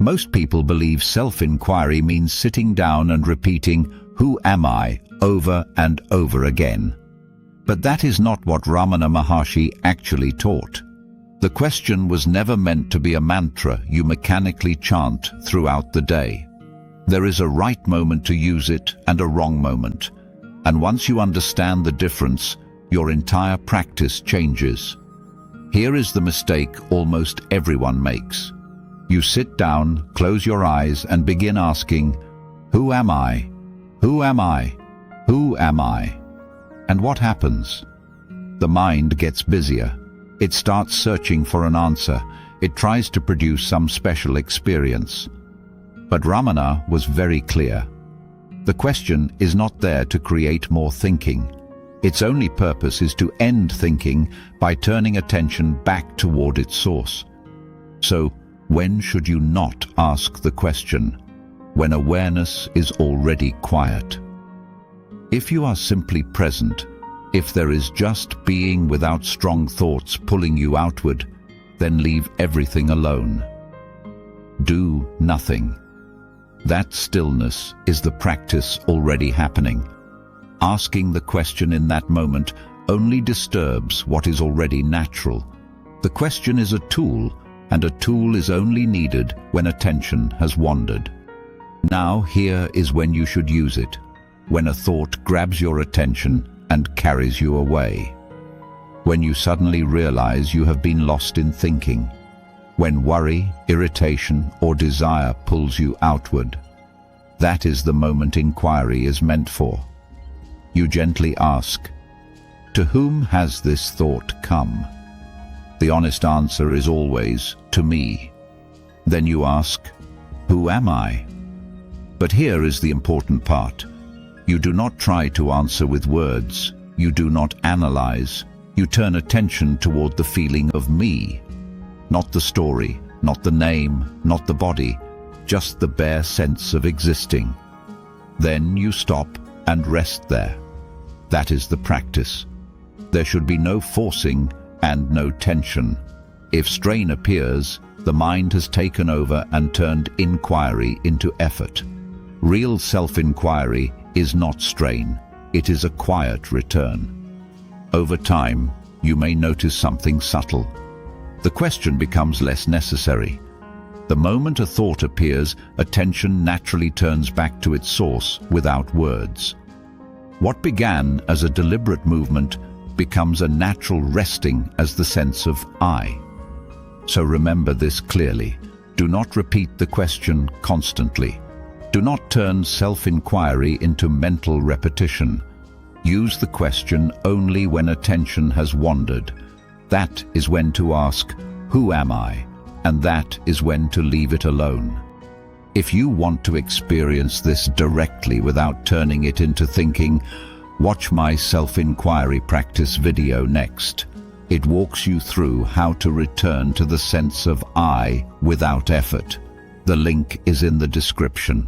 Most people believe self-inquiry means sitting down and repeating, "Who am I?" over and over again. But that is not what Ramana Maharshi actually taught. The question was never meant to be a mantra you mechanically chant throughout the day. There is a right moment to use it and a wrong moment. And once you understand the difference, your entire practice changes. Here is the mistake almost everyone makes. You sit down, close your eyes, and begin asking, "Who am I? Who am I? Who am I?" And what happens? The mind gets busier. It starts searching for an answer. It tries to produce some special experience. But Ramana was very clear. The question is not there to create more thinking. Its only purpose is to end thinking by turning attention back toward its source. So, when should you not ask the question? When awareness is already quiet. If you are simply present, if there is just being without strong thoughts pulling you outward, then leave everything alone. Do nothing. That stillness is the practice already happening. Asking the question in that moment only disturbs what is already natural. The question is a tool, and a tool is only needed when attention has wandered. Now here is when you should use it, when a thought grabs your attention and carries you away. When you suddenly realize you have been lost in thinking. When worry, irritation, or desire pulls you outward. That is the moment inquiry is meant for. You gently ask, "To whom has this thought come?" The honest answer is always, "To me." Then you ask, "Who am I?" But here is the important part. You do not try to answer with words. You do not analyze. You turn attention toward the feeling of me. Not the story, not the name, not the body, just the bare sense of existing. Then you stop and rest there. That is the practice. There should be no forcing and no tension. If strain appears, the mind has taken over and turned inquiry into effort. Real self-inquiry is not strain, it is a quiet return. Over time, you may notice something subtle. The question becomes less necessary. The moment a thought appears, attention naturally turns back to its source without words. What began as a deliberate movement becomes a natural resting as the sense of I. So remember this clearly. Do not repeat the question constantly. Do not turn self-inquiry into mental repetition. Use the question only when attention has wandered. That is when to ask, "Who am I?" And that is when to leave it alone. If you want to experience this directly without turning it into thinking, watch my self-inquiry practice video next. It walks you through how to return to the sense of I without effort. The link is in the description.